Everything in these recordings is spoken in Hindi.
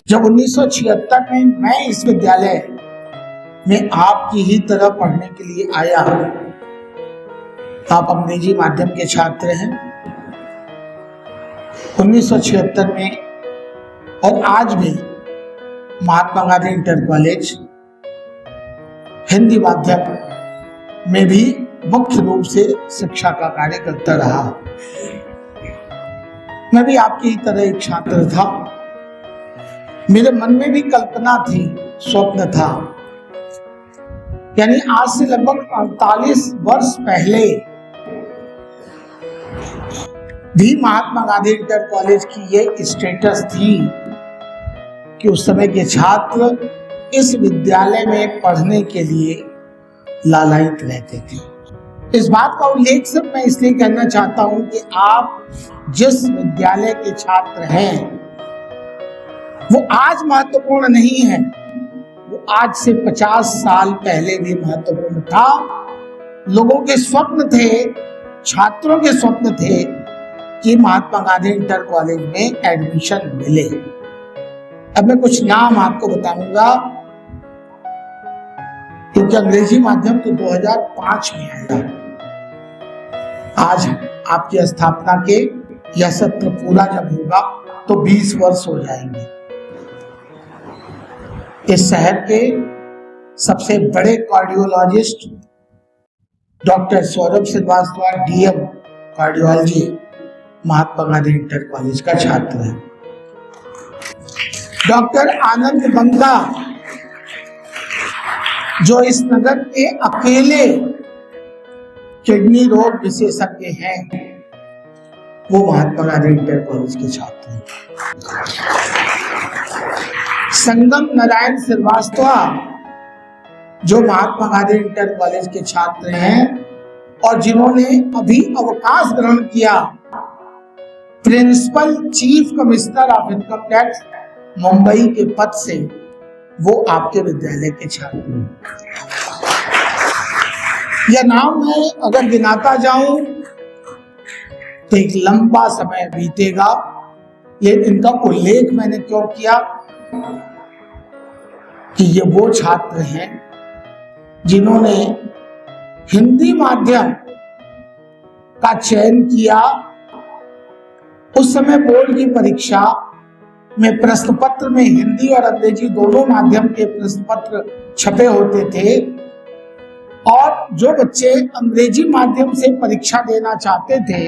जब 1976 में मैं इस विद्यालय में आपकी ही तरह पढ़ने के लिए आया, आप अंग्रेजी माध्यम के छात्र हैं 1976 में, और आज भी महात्मा गांधी इंटर कॉलेज हिंदी माध्यम में भी मुख्य रूप से शिक्षा का कार्य करता रहा। मैं भी आपकी तरह एक छात्र था। मेरे मन में भी कल्पना थी, स्वप्न था। यानी आज से लगभग 48 वर्ष पहले भी महात्मा गांधी इंटर कॉलेज की ये स्टेटस थी कि उस समय के छात्र इस विद्यालय में पढ़ने के लिए लालायित रहते थे। इस बात का उल्लेख सिर्फ मैं इसलिए करना चाहता हूं कि आप जिस विद्यालय के छात्र हैं वो आज महत्वपूर्ण नहीं है, वो आज से 50 साल पहले भी महत्वपूर्ण था। लोगों के स्वप्न थे, छात्रों के स्वप्न थे कि महात्मा गांधी इंटर कॉलेज में एडमिशन मिले। अब मैं कुछ नाम आपको बताऊंगा क्योंकि अंग्रेजी माध्यम तो 2005 में आया। आज आपकी स्थापना के यह सत्र पूरा जब होगा तो 20 वर्ष हो जाएंगे। इस शहर के सबसे बड़े cardiologist doctor Saurabh Shrivastava DM cardiology Mahatma Gandhi inter college का छात्र है। डॉक्टर आनंद बंगा जो इस नगर के अकेले किडनी रोग विशेषज्ञ हैं, वो महात्मा गांधी इंटर कॉलेज के छात्र हैं। संगम नारायण श्रीवास्तव जो महात्मा गांधी इंटर कॉलेज के छात्र हैं और जिन्होंने अभी अवकाश ग्रहण किया, principal chief commissioner of income tax Mumbai के पद से, वो आपके विद्यालय के छात्र हैं। यह नाम मैं अगर गिनाता जाऊं तो एक लंबा समय बीतेगा। ये इनका उल्लेख मैंने क्यों किया कि ये वो छात्र हैं जिन्होंने हिंदी माध्यम का चयन किया। उस समय बोर्ड की परीक्षा में प्रश्न पत्र में हिंदी और अंग्रेजी दोनों माध्यम के प्रश्न पत्र छपे होते थे, और जो बच्चे अंग्रेजी माध्यम से परीक्षा देना चाहते थे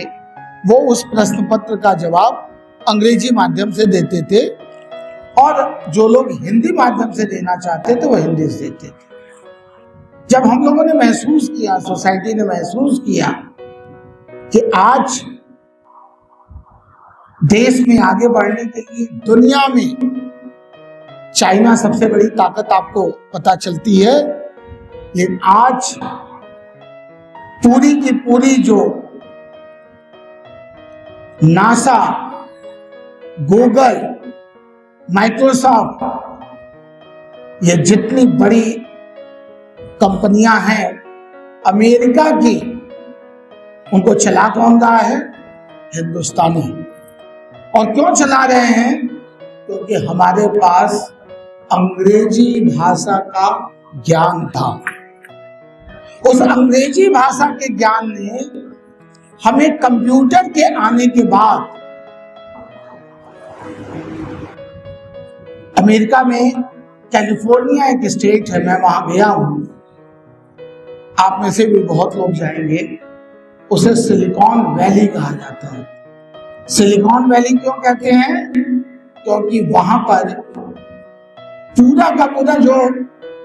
वो उस प्रश्न पत्र का जवाब अंग्रेजी माध्यम से देते थे, और जो लोग हिंदी माध्यम से देना चाहते थे वो हिंदी से देते थे। जब हम लोगों ने महसूस किया, सोसाइटी ने महसूस किया कि आज देश में आगे बढ़ने के लिए दुनिया में चाइना सबसे बड़ी ताकत आपको पता चलती है, लेकिन आज पूरी की पूरी जो नासा, गूगल, माइक्रोसॉफ्ट, ये जितनी बड़ी कंपनियां हैं अमेरिका की, उनको चला कौन रहा है? हिंदुस्तानी। और क्यों चला रहे हैं? क्योंकि हमारे पास अंग्रेजी भाषा का ज्ञान था। उस अंग्रेजी भाषा के ज्ञान ने हमें कंप्यूटर के आने के बाद अमेरिका में कैलिफोर्निया एक स्टेट है, मैं वहां गया हूं, आप में से भी बहुत लोग जाएंगे, उसे सिलिकॉन वैली कहा जाता है। सिलिकॉन वैली क्यों कहते हैं? क्योंकि वहां पर पूरा का पूरा जो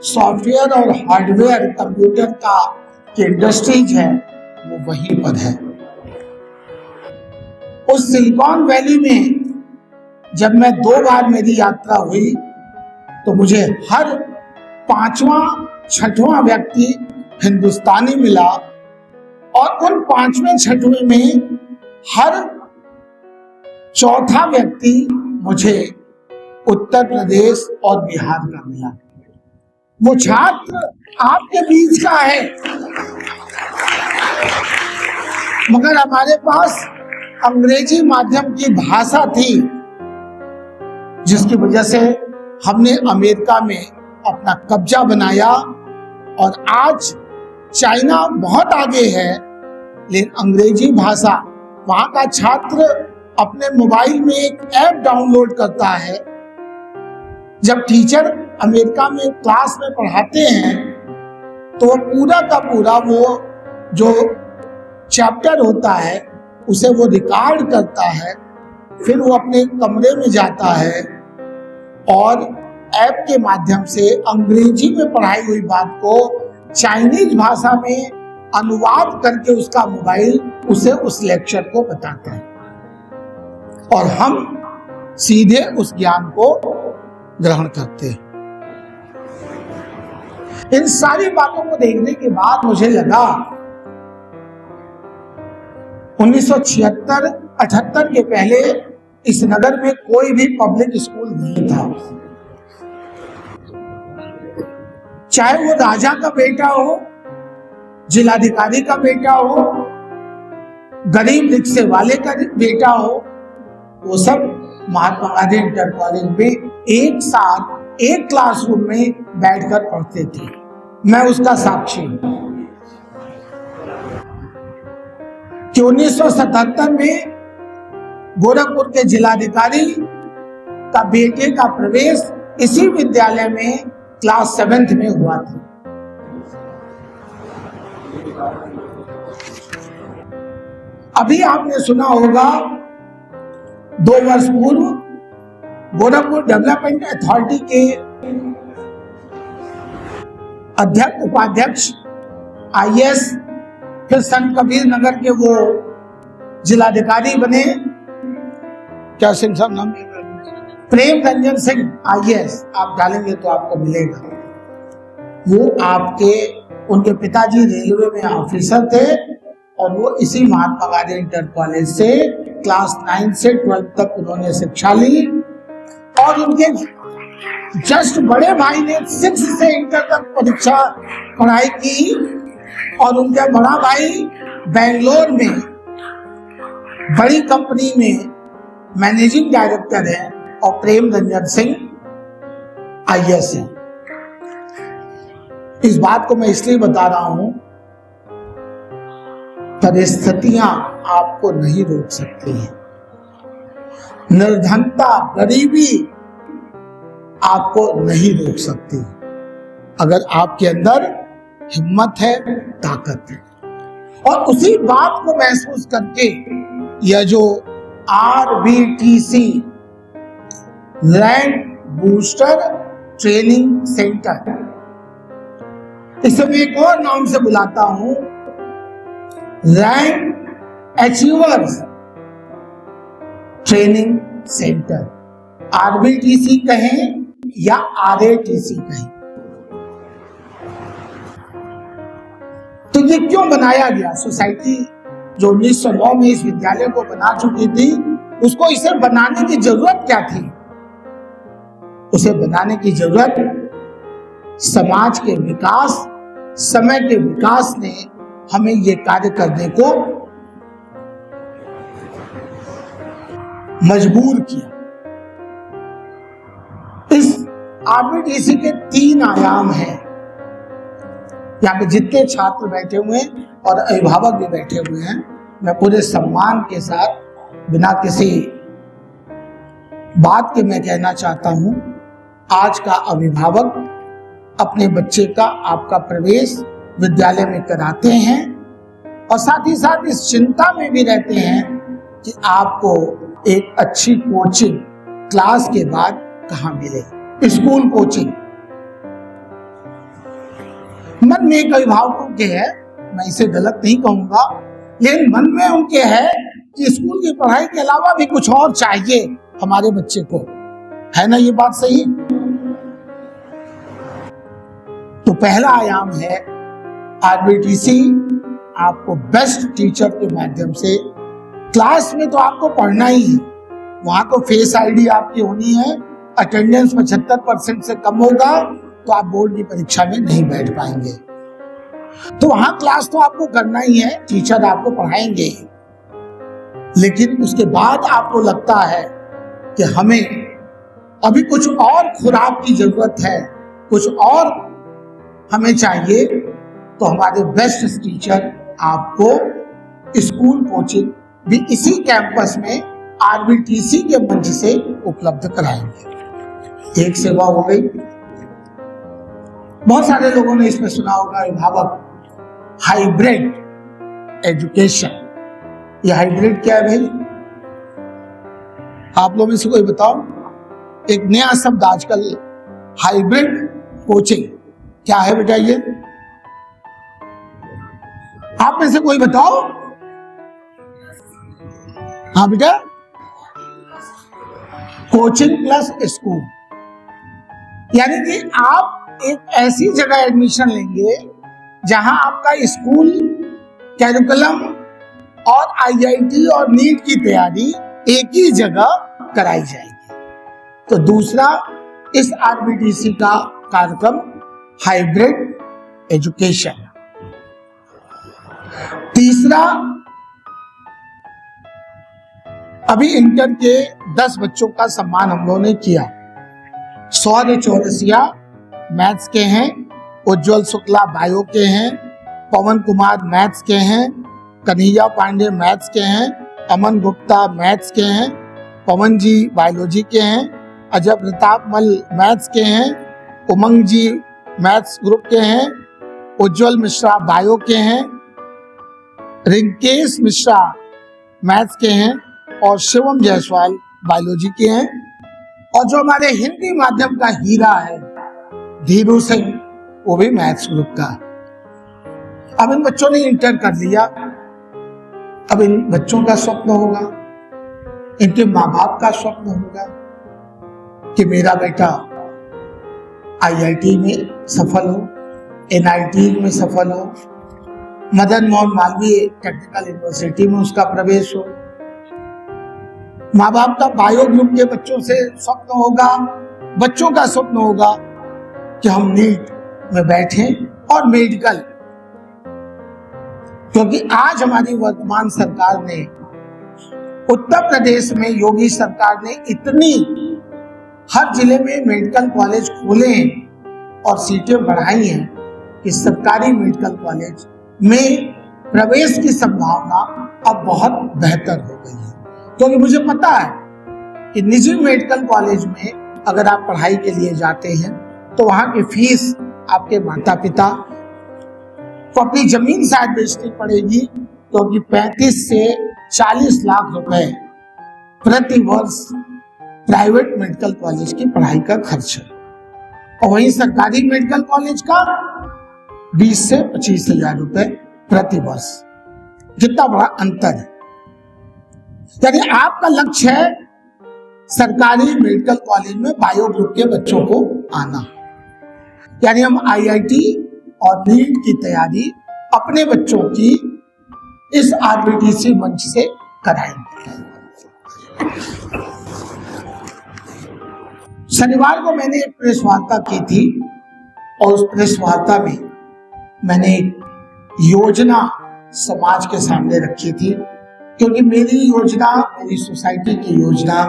सॉफ्टवेयर और हार्डवेयर कंप्यूटर का इंडस्ट्रीज है वो वहीं पर है। उस सिलिकॉन वैली में जब मैं 2 बार मेरी यात्रा हुई तो मुझे हर 5वां 6वां व्यक्ति हिंदुस्तानी मिला, और उन 5वें 6वें में हर 4था व्यक्ति मुझे उत्तर प्रदेश और बिहार का मिला। वो छात्र आपके बीच का है, मगर हमारे पास अंग्रेजी माध्यम की भाषा थी जिसकी वजह से हमने अमेरिका में अपना कब्जा बनाया और आज चाइना बहुत आगे है, लेकिन अंग्रेजी भाषा वहां का छात्र अपने मोबाइल में एक ऐप डाउनलोड करता है। जब टीचर अमेरिका में क्लास में पढ़ाते हैं तो वो पूरा का पूरा वो जो चैप्टर होता है उसे वो रिकॉर्ड करता है, फिर वो अपने कमरे में जाता है और ऐप के माध्यम से अंग्रेजी में पढ़ाई हुई बात को चाइनीज भाषा में अनुवाद करके उसका मोबाइल उसे उस लेक्चर को बताता है और हम सीधे उस ज्ञान को ग्रहण करते हैं। इन सारी बातों को देखने के बाद मुझे लगा 1976-78 के पहले इस नगर में कोई भी पब्लिक स्कूल नहीं था। चाहे वो राजा का बेटा हो, जिलाधिकारी का बेटा हो, गरीब रिक्शे वाले का बेटा हो, वो सब महात्मा गांधी इंटर कॉलेज में एक साथ एक क्लासरूम में बैठकर पढ़ते थे। मैं उसका साक्षी हूं कि 1977 में गोरखपुर के जिलाधिकारी का बेटे का प्रवेश इसी विद्यालय में क्लास 7th में हुआ था। अभी आपने सुना होगा 2 वर्ष पूर्व गोरखपुर डेवलपमेंट अथॉरिटी के अध्यक्ष उपाध्यक्ष IAS, फिर संत कबीर नगर के वो जिलाधिकारी बने, क्या सिंह साहब नाम, प्रेम रंजन सिंह IAS, आप डालेंगे तो आपको मिलेगा। वो आपके उनके पिताजी रेलवे में ऑफिसर थे और वो इसी महात्मा गांधी इंटर कॉलेज से क्लास 9 से 12 तक उन्होंने शिक्षा ली और उनके जस्ट बड़े भाई ने 6 से इंटर तक परीक्षा पढ़ाई की और उनका बड़ा भाई बेंगलोर में बड़ी कंपनी में मैनेजिंग डायरेक्टर है और प्रेम रंजन सिंह IAS है। इस बात को मैं इसलिए बता रहा हूं, परिस्थितियां आपको नहीं रोक सकती हैं, निर्धनता गरीबी आपको नहीं रोक सकती अगर आपके अंदर हिम्मत है, ताकत है। और उसी बात को महसूस करके यह जो RBTC rank booster training centre, इसे मैं एक और नाम से बुलाता हूं, rank achievers training centre, RBTC कहें या RATC कहें। तो ये क्यों बनाया गया? सोसाइटी जो 1909 में इस विद्यालय को बना चुकी थी, उसको इसे बनाने की जरूरत क्या थी? उसे बनाने की जरूरत समाज के विकास, समय के विकास ने हमें ये कार्य करने को मजबूर किया। इस RBTC के 3 आयाम हैं। यहाँ पे जितने छात्र बैठे हुए हैं और अभिभावक भी बैठे हुए हैं, मैं पूरे सम्मान के साथ बिना किसी बात के मैं कहना चाहता हूं, आज का अभिभावक अपने बच्चे का आपका प्रवेश विद्यालय में कराते हैं और साथ ही साथ इस चिंता में भी रहते हैं कि आपको एक अच्छी कोचिंग क्लास के बाद कहां मिले, स्कूल कोचिंग। मन में एक अभिभावकों के है, मैं इसे गलत नहीं कहूंगा, लेकिन मन में उनके है कि स्कूल की पढ़ाई के अलावा भी कुछ और चाहिए हमारे बच्चे को, है ना? ये बात सही। तो पहला आयाम है RBTC आपको बेस्ट टीचर के माध्यम से, क्लास में तो आपको पढ़ना ही है, वहां तो फेस आईडी आपकी होनी है, अटेंडेंस 75% से कम होगा तो आप बोर्ड की परीक्षा में नहीं बैठ पाएंगे। तो वहां क्लास तो आपको करना ही है, टीचर आपको पढ़ाएंगे, लेकिन उसके बाद आपको लगता है कि हमें अभी कुछ और खुराक की जरूरत है, कुछ और हमें चाहिए, तो हमारे बेस्ट टीचर आपको स्कूल कोचिंग भी इसी कैंपस में आरबीटीसी के मंच से उपलब्ध कराएंगे। एक सेवा हो गई। बहुत सारे लोगों ने इसमें सुना होगा अभिभावक, हाइब्रिड एजुकेशन। यह हाइब्रिड क्या है भाई? आप लोगों में से कोई बताओ, एक नया शब्द आजकल, हाइब्रिड कोचिंग। क्या है बेटा ये? आप में से कोई बताओ। हाँ बेटा, कोचिंग प्लस स्कूल, यानी कि आप एक ऐसी जगह एडमिशन लेंगे जहां आपका स्कूल, कैरिकुलम और आईआईटी और नीट की तैयारी एक ही जगह कराई जाएगी। तो दूसरा, इस आरबीटीसी का कार्यक्रम हाइब्रिड एजुकेशन। तीसरा, अभी इंटर के 10 बच्चों का सम्मान हम लोगों ने किया। शौर्य चौरसिया मैथ्स के हैं, उज्जवल शुक्ला बायो के हैं, पवन कुमार मैथ्स के हैं, कन्हैया पांडे मैथ्स के हैं, अमन गुप्ता मैथ्स के हैं, पवन जी बायोलॉजी के हैं, अजय प्रताप मल मैथ्स के हैं, उमंग जी मैथ्स ग्रुप के हैं, उज्जवल मिश्रा बायो के हैं, रिंकेश मिश्रा मैथ्स के हैं और शिवम जायसवाल बायोलॉजी के हैं। और जो हमारे हिंदी माध्यम का हीरा है धीरू सिंह, वो भी मैथ्स ग्रुप का। अब इन बच्चों ने इंटर कर लिया। अब इन बच्चों का स्वप्न होगा, इनके माँ बाप का स्वप्न होगा कि मेरा बेटा आईआईटी में सफल हो, एनआईटी में सफल हो, मदन मोहन मालवीय टेक्निकल यूनिवर्सिटी में उसका प्रवेश हो। माँ बाप का बायो ग्रुप के बच्चों से स्वप्न होगा, बच्चों का स्वप्न होगा कि हम नीट में बैठे और मेडिकल, क्योंकि आज हमारी वर्तमान सरकार ने, उत्तर प्रदेश में योगी सरकार ने इतनी हर जिले में मेडिकल कॉलेज खोले हैं और सीटें बढ़ाई हैं कि सरकारी मेडिकल कॉलेज में प्रवेश की संभावना अब बहुत बेहतर हो गई है। क्योंकि मुझे पता है कि निजी मेडिकल कॉलेज में अगर आप पढ़ाई के लिए जाते हैं तो वहां की फीस आपके माता पिता को अपनी जमीन शायद बेचनी पड़ेगी, क्योंकि 35 से 40 लाख रुपए प्रति वर्ष प्राइवेट मेडिकल कॉलेज की पढ़ाई का खर्च है, और वहीं सरकारी मेडिकल कॉलेज का 20 से 25 हजार रुपए प्रति वर्ष। कितना बड़ा अंतर है। यानी आपका लक्ष्य है सरकारी मेडिकल कॉलेज में बायो ग्रुप के बच्चों को आना, यानी हम आईआईटी और नीट की तैयारी अपने बच्चों की इस आरबीटीसी मंच से कराएंगे। शनिवार को मैंने एक प्रेस वार्ता की थी और उस प्रेस वार्ता में मैंने एक योजना समाज के सामने रखी थी, क्योंकि मेरी योजना, मेरी सोसाइटी की योजना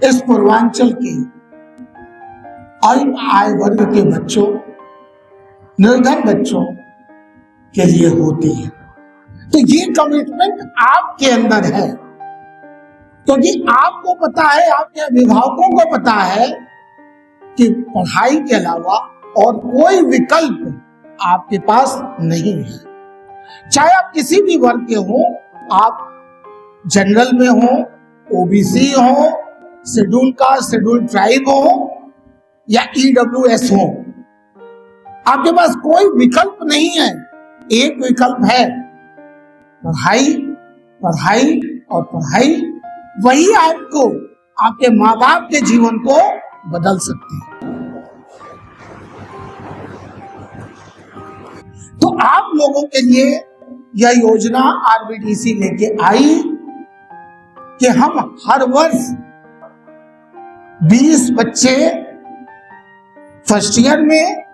इस पूर्वांचल के अल्प आय वर्ग के बच्चों, निर्धन बच्चों के लिए होती है। तो ये कमिटमेंट आपके अंदर है, क्योंकि आपको पता है, आपके अभिभावकों को पता है कि पढ़ाई के अलावा और कोई विकल्प आपके पास नहीं है। चाहे आप किसी भी वर्ग के हो, आप जनरल में हो, ओबीसी हो, शेड्यूल कास्ट, शेड्यूल ट्राइब हो या ईडब्ल्यूएस हो, आपके पास कोई विकल्प नहीं है। एक विकल्प है, पढ़ाई, पढ़ाई और पढ़ाई। वही आपको, आपके माँ बाप के जीवन को बदल सकती है। तो आप लोगों के लिए यह योजना आरबीटीसी लेके आई कि हम हर वर्ष 20 बच्चे फर्स्ट ईयर में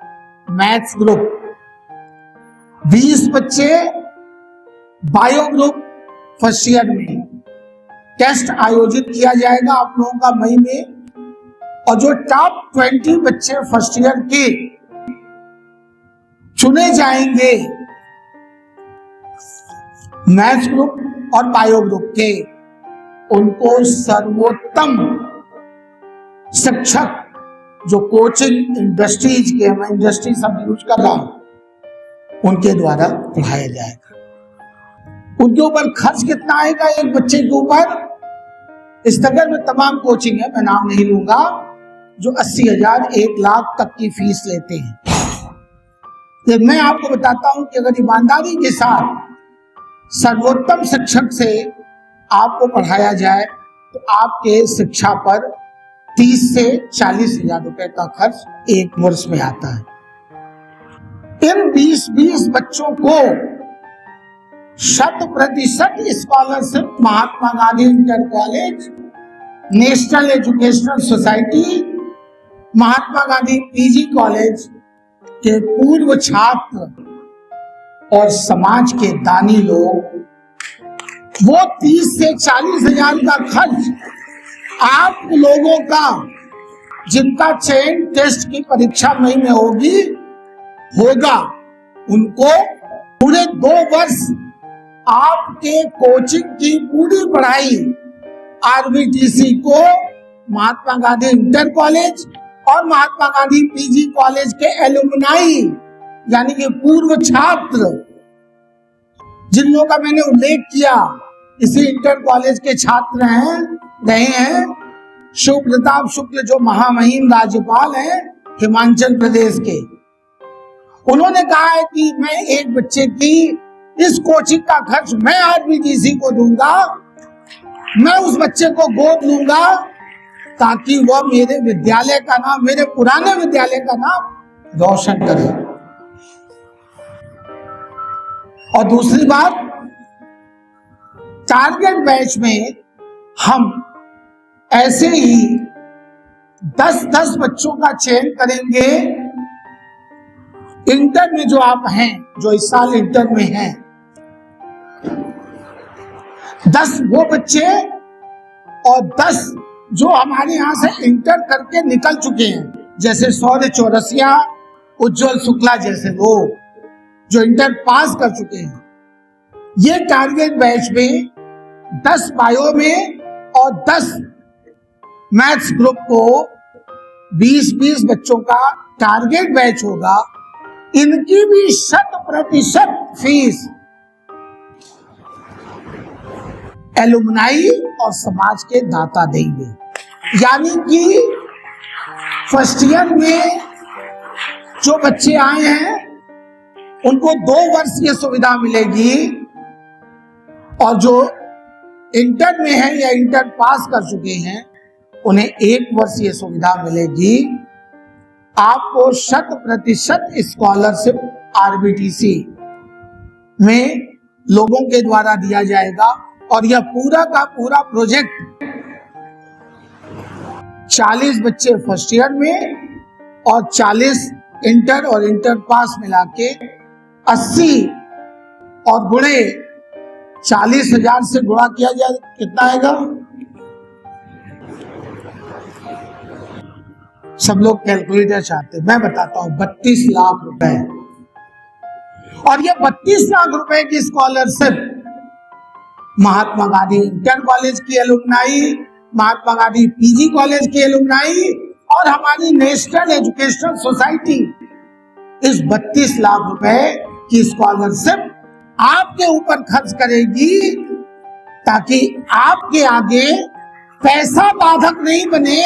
मैथ्स ग्रुप, 20 बच्चे बायो ग्रुप फर्स्ट ईयर में टेस्ट आयोजित किया जाएगा आप लोगों का मई में, और जो टॉप 20 बच्चे फर्स्ट ईयर के चुने जाएंगे मैथ्स ग्रुप और बायो ग्रुप के, उनको सर्वोत्तम शिक्षक जो कोचिंग इंडस्ट्रीज के, मैं इंडस्ट्री सब यूज कर रहा हूं, उनके द्वारा पढ़ाया जाएगा। उनके ऊपर खर्च कितना आएगा एक बच्चे के ऊपर? इस नगर में तमाम कोचिंग है, मैं नाम नहीं लूंगा, जो 80,000 1 लाख तक की फीस लेते हैं। तो मैं आपको बताता हूं कि अगर ईमानदारी के साथ सर्वोत्तम शिक्षक से आपको पढ़ाया जाए तो आपके शिक्षा पर 30 से 40,000 रुपए का खर्च एक वर्ष में आता है। इन 20 बच्चों को 100% scholarship Mahatma Gandhi inter college, national educational society, Mahatma Gandhi PG college के पूर्व छात्र और समाज के दानी लोग, वो 30 से 40,000 का खर्च आप लोगों का, जिनका चयन टेस्ट की परीक्षा मई में होगा, उनको पूरे 2 वर्ष आपके कोचिंग की पूरी पढ़ाई आरबीटीसी को महात्मा गांधी इंटर कॉलेज और महात्मा गांधी पीजी कॉलेज के एलुमनाई यानी कि पूर्व छात्र, जिन लोगों का मैंने उल्लेख किया, इसी इंटर कॉलेज के छात्र रहे हैं शिव प्रताप शुक्ल, जो महामहिम राज्यपाल हैं हिमाचल प्रदेश के। उन्होंने कहा है कि मैं एक बच्चे की इस कोचिंग का खर्च मैं आरबीटीसी को दूंगा, मैं उस बच्चे को गोद लूंगा ताकि वह मेरे विद्यालय का नाम, मेरे पुराने विद्यालय का नाम रोशन करे। और दूसरी बात, टारगेट बैच में हम ऐसे ही 10-10 बच्चों का चयन करेंगे। इंटर में जो आप हैं, जो इस साल इंटर में हैं, 10 वो बच्चे और 10 जो हमारे यहां से इंटर करके निकल चुके हैं, जैसे शौर्य चौरसिया, उज्जवल शुक्ला जैसे लोग जो इंटर पास कर चुके हैं। ये टारगेट बैच में 10 बायो में और 10 मैथ्स ग्रुप को 20-20 बच्चों का टारगेट बैच होगा। इनकी भी 100% फीस एलुमनाई और समाज के दाता देंगे। यानी कि फर्स्ट ईयर में जो बच्चे आए हैं उनको 2 वर्ष ये सुविधा मिलेगी, और जो इंटर में है या इंटर पास कर चुके हैं उन्हें 1 वर्ष ये सुविधा मिलेगी। आपको 100% स्कॉलरशिप आरबीटीसी में लोगों के द्वारा दिया जाएगा। और यह पूरा का पूरा प्रोजेक्ट 40 बच्चे फर्स्ट ईयर में और 40 इंटर और इंटर पास मिला के 80 और गुणे 40,000 से गुणा किया जाए, कितना आएगा? सब लोग कैलकुलेटर चाहते, मैं बताता हूं, 32 लाख रुपए। और ये 32 लाख रुपए की scholarship Mahatma Gandhi inter college की एलुमनाई, महात्मा गांधी पीजी कॉलेज की एलुमनाई और हमारी नेशनल एजुकेशनल सोसाइटी, इस 32 लाख रुपए की स्कॉलरशिप आपके ऊपर खर्च करेगी, ताकि आपके आगे पैसा बाधक नहीं बने।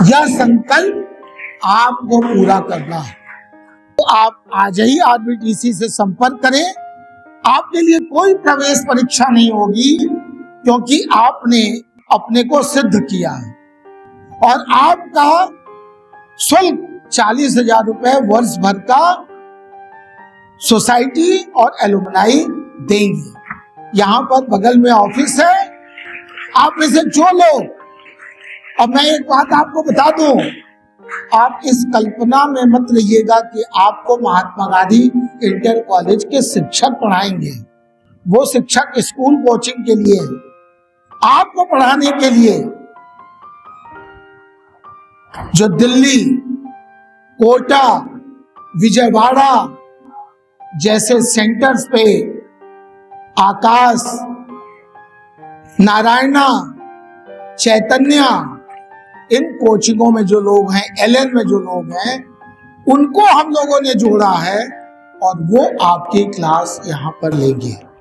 यह संकल्प आपको पूरा करना है। तो आप आज ही आरबीटीसी से संपर्क करें। आपके लिए कोई प्रवेश परीक्षा नहीं होगी, क्योंकि आपने अपने को सिद्ध किया है। और आपका शुल्क 40,000 रुपए वर्ष भर का सोसाइटी और एलुमनाई देंगे। यहाँ पर बगल में ऑफिस है, आप में से जो लोग, अब मैं एक बात आपको बता दूं, आप इस कल्पना में मत रहिएगा कि आपको महात्मा गांधी इंटर कॉलेज के शिक्षक पढ़ाएंगे। वो शिक्षक स्कूल कोचिंग के लिए, आपको पढ़ाने के लिए जो दिल्ली, कोटा, विजयवाड़ा जैसे सेंटर्स पे आकाश, नारायणा, चैतन्य, इन कोचिंगों में जो लोग हैं, एलएन में जो लोग हैं, उनको हम लोगों ने जोड़ा है और वो आपकी क्लास यहां पर लेंगे।